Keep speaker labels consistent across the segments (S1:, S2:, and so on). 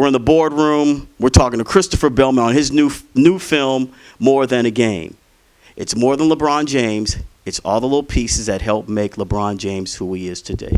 S1: in the boardroom. We're talking to Christopher Belmont on his new film, More Than a Game. It's more than LeBron James. It's all the little pieces that help make LeBron James who he is today.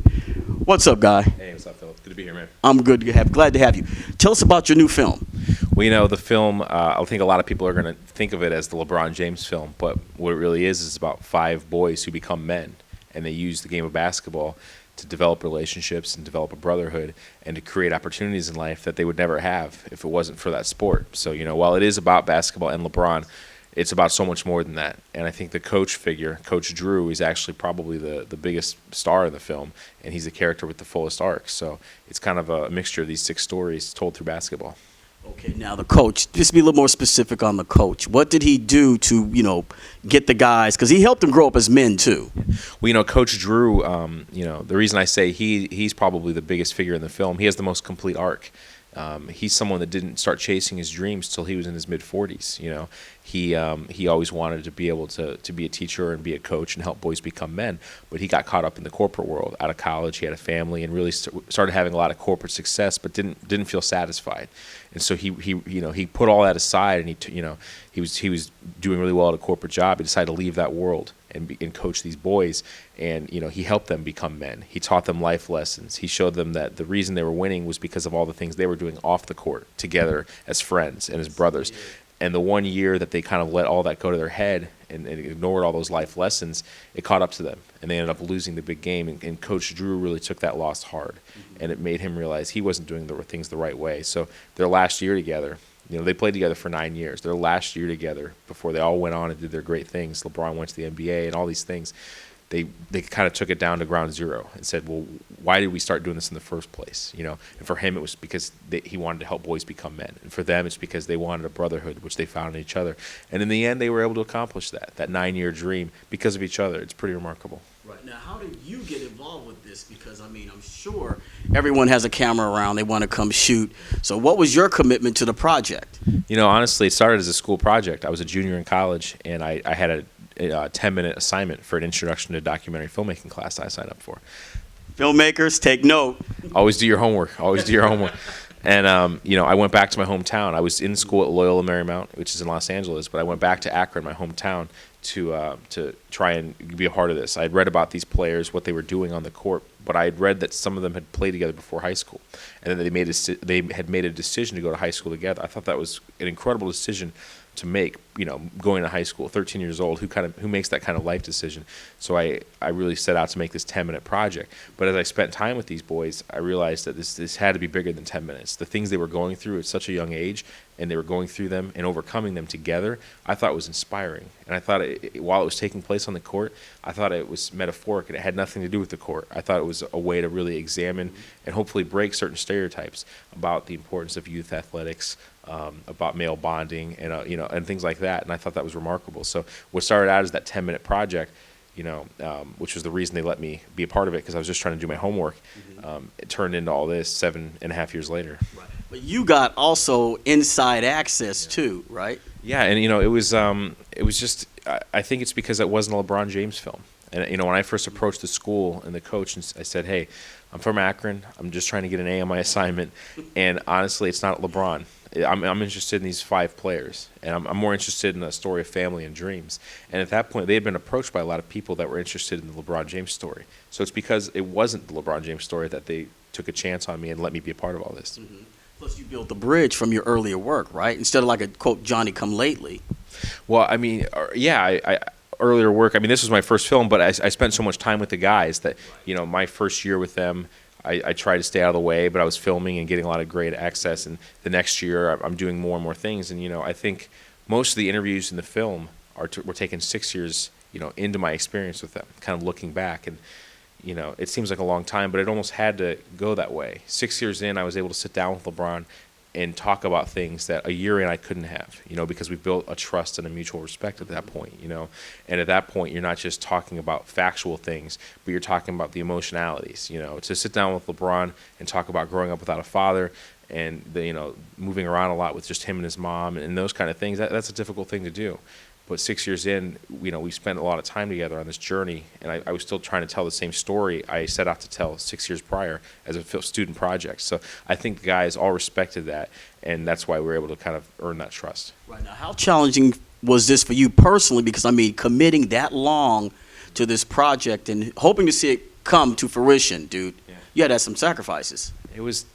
S1: What's up, Guy?
S2: Hey, what's up, Phil? Good to be here, man.
S1: I'm good. Glad to have you. Tell us about your new film.
S2: Well, the film, I think a lot of people are going to think of it as the LeBron James film, but what it really is about 5 boys who become men, and they use the game of basketball to develop relationships and develop a brotherhood and to create opportunities in life that they would never have if it wasn't for that sport. So, while it is about basketball and LeBron, it's about so much more than that. And I think the coach figure, Coach Drew, is actually probably the biggest star in the film, and he's the character with the fullest arc. So it's kind of a mixture of these 6 stories told through basketball.
S1: Okay, now the coach. Just be a little more specific on the coach. What did he do to, get the guys? Because he helped them grow up as men too.
S2: Well, Coach Drew. The reason I say he's probably the biggest figure in the film. He has the most complete arc. He's someone that didn't start chasing his dreams till he was in his mid-40s. He always wanted to be able to be a teacher and be a coach and help boys become men, but he got caught up in the corporate world. Out of college, he had a family and really started having a lot of corporate success, but didn't feel satisfied. And so he put all that aside, and he was doing really well at a corporate job. He decided to leave that world and coach these boys, and he helped them become men. He taught them life lessons. He showed them that the reason they were winning was because of all the things they were doing off the court together as friends and as brothers. And the one year that they kind of let all that go to their head and ignored all those life lessons, it caught up to them, and they ended up losing the big game. And Coach Drew really took that loss hard, and it made him realize he wasn't doing the things the right way. So their last year together, they played together for 9 years. Their last year together, before they all went on and did their great things, LeBron went to the NBA and all these things, they kind of took it down to ground zero and said, well, why did we start doing this in the first place? And for him, it was because he wanted to help boys become men. And for them, it's because they wanted a brotherhood, which they found in each other. And in the end, they were able to accomplish that 9-year dream because of each other. It's pretty remarkable.
S1: Right. Now, how did you get involved with this? Because, I'm sure everyone has a camera around. They want to come shoot. So what was your commitment to the project?
S2: Honestly, it started as a school project. I was a junior in college, and I had a 10-minute assignment for an introduction to documentary filmmaking class I signed up for.
S1: Filmmakers, take note.
S2: Always do your homework. Always do your homework. And, I went back to my hometown. I was in school at Loyola Marymount, which is in Los Angeles, but I went back to Akron, my hometown, to try and be a part of this. I had read about these players, what they were doing on the court, but I had read that some of them had played together before high school, and then they had made a decision to go to high school together. I thought that was an incredible decision to make, going to high school, 13 years old, who makes that kind of life decision. So I really set out to make this 10-minute project. But as I spent time with these boys, I realized that this had to be bigger than 10 minutes. The things they were going through at such a young age, and they were going through them and overcoming them together, I thought was inspiring. And I thought while it was taking place on the court, I thought it was metaphoric and it had nothing to do with the court. I thought it was a way to really examine and hopefully break certain stereotypes about the importance of youth athletics, about male bonding, and and things like that. And I thought that was remarkable. So what started out as that 10-minute project, which was the reason they let me be a part of it, because I was just trying to do my homework. It turned into all this 7.5 years later.
S1: Right. But you got also inside access too, right?
S2: Yeah, and it was just, I think it's because it wasn't a LeBron James film. And when I first approached the school and the coach, and I said, hey, I'm from Akron. I'm just trying to get an A on my assignment. And honestly, it's not LeBron. I'm interested in these 5 players, and I'm more interested in a story of family and dreams. And at that point, they had been approached by a lot of people that were interested in the LeBron James story. So it's because it wasn't the LeBron James story that they took a chance on me and let me be a part of all this.
S1: Mm-hmm. Plus, you built the bridge from your earlier work, right? Instead of like a, quote, Johnny come lately.
S2: Well, I earlier work, this was my first film, but I spent so much time with the guys that, my first year with them, I tried to stay out of the way, but I was filming and getting a lot of great access. And the next year, I'm doing more and more things. And, I think most of the interviews in the film were taken 6 years, into my experience with them, kind of looking back. And, it seems like a long time, but it almost had to go that way. 6 years in, I was able to sit down with LeBron and talk about things that a year in I couldn't have, because we built a trust and a mutual respect at that point, And at that point, you're not just talking about factual things, but you're talking about the emotionalities, To sit down with LeBron and talk about growing up without a father and moving around a lot with just him and his mom and those kind of things, that's a difficult thing to do. But 6 years in, we spent a lot of time together on this journey, and I was still trying to tell the same story I set out to tell 6 years prior as a student project. So I think the guys all respected that, and that's why we were able to kind of earn that trust.
S1: Right now, how challenging was this for you personally? Because, I mean, committing that long to this project and hoping to see it come to fruition, dude, you had to have some sacrifices.
S2: It was,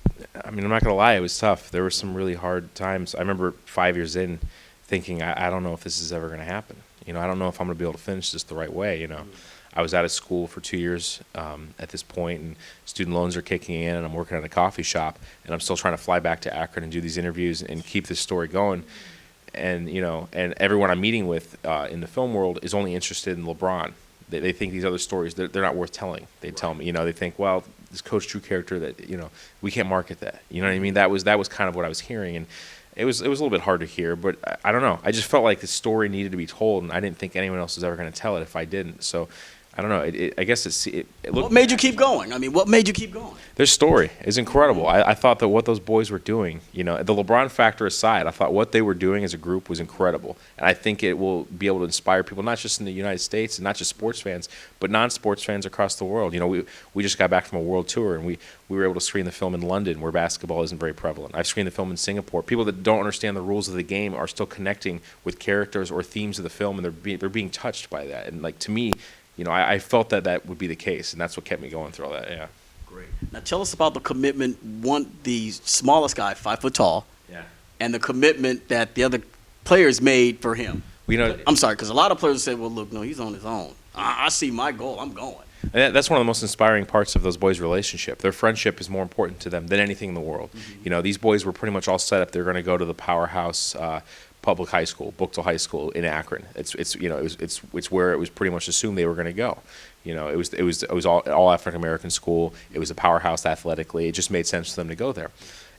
S2: I'm not going to lie, it was tough. There were some really hard times. I remember 5 years in thinking, I don't know if this is ever going to happen. I don't know if I'm going to be able to finish this the right way. I was out of school for 2 years at this point, and student loans are kicking in, and I'm working at a coffee shop, and I'm still trying to fly back to Akron and do these interviews and keep this story going. And and everyone I'm meeting with in the film world is only interested in LeBron. They think these other stories, they're not worth telling. They tell me, they think, well, this Coach Drew character that we can't market that. You know what I mean? That was kind of what I was hearing, and it was a little bit hard to hear, but I don't know. I just felt like the story needed to be told, and I didn't think anyone else was ever going to tell it if I didn't. So I don't know. I guess it looked.
S1: What made you keep going? I mean, what made you keep going?
S2: Their story is incredible. I thought that what those boys were doing, the LeBron factor aside, I thought what they were doing as a group was incredible. And I think it will be able to inspire people, not just in the United States and not just sports fans, but non-sports fans across the world. We just got back from a world tour, and we were able to screen the film in London, where basketball isn't very prevalent. I've screened the film in Singapore. People that don't understand the rules of the game are still connecting with characters or themes of the film, and they're being touched by that. And to me, I felt that would be the case, and that's what kept me going through all that. Yeah.
S1: Great. Now tell us about the commitment. The smallest guy, 5 foot tall, and the commitment that the other players made for him. I'm sorry, because a lot of players say, "Well, look, no, he's on his own. I see my goal. I'm going."
S2: And that's one of the most inspiring parts of those boys' relationship. Their friendship is more important to them than anything in the world. Mm-hmm. These boys were pretty much all set up. They're going to go to the powerhouse public high school, Buchtel High School in Akron. It's where it was pretty much assumed they were going to go. It was all African American school. It was a powerhouse athletically. It just made sense for them to go there.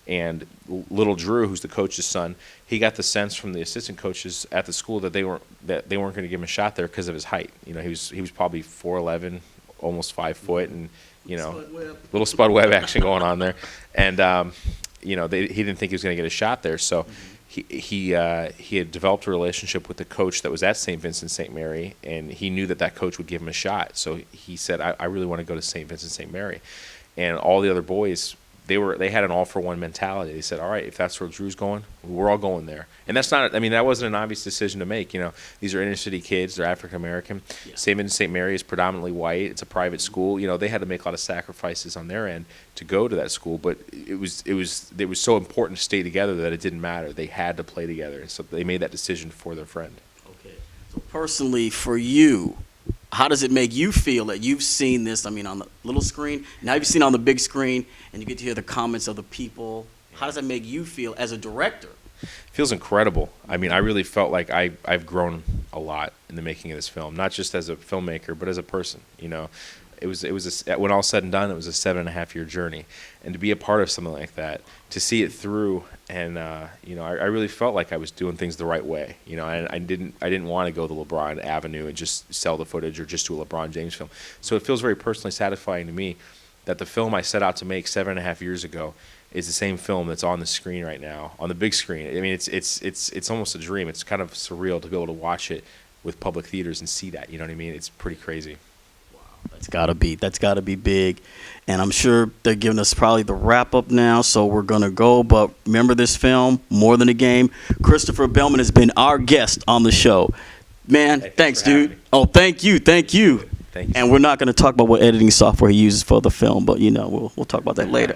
S2: And little Drew, who's the coach's son, he got the sense from the assistant coaches at the school that they weren't going to give him a shot there because of his height. He was probably 4'11", almost 5 foot, and little Spud Webb action going on there. And he didn't think he was going to get a shot there, so. He had developed a relationship with the coach that was at St. Vincent St. Mary, and he knew that coach would give him a shot. So he said, I really want to go to St. Vincent St. Mary. And all the other boys, they had an all-for-one mentality. They said, all right, if that's where Drew's going, we're all going there. And that's not, that wasn't an obvious decision to make. These are inner-city kids. They're African-American. Yeah. St. Vincent St. Mary is predominantly white. It's a private school. They had to make a lot of sacrifices on their end to go to that school. But it was so important to stay together that it didn't matter. They had to play together. And so they made that decision for their friend.
S1: Okay. So personally, for you, how does it make you feel that you've seen this, on the little screen, now you've seen it on the big screen, and you get to hear the comments of the people? How does that make you feel as a director?
S2: It feels incredible. I really felt like I've grown a lot in the making of this film, not just as a filmmaker, but as a person. When all said and done, it was a 7.5-year journey, and to be a part of something like that, to see it through, and I really felt like I was doing things the right way. I didn't want to go the LeBron avenue and just sell the footage or just do a LeBron James film. So it feels very personally satisfying to me that the film I set out to make 7.5 years ago is the same film that's on the screen right now, on the big screen. It's almost a dream. It's kind of surreal to be able to watch it with public theaters and see that. You know what I mean? It's pretty crazy.
S1: That's gotta be big, and I'm sure they're giving us probably the wrap up now, so we're gonna go. But remember this film, More Than a Game. Christopher Bellman has been our guest on the show. Man, thanks dude. Oh, thank you.
S2: Thank you.
S1: And we're not gonna talk about what editing software he uses for the film, but we'll talk about that later.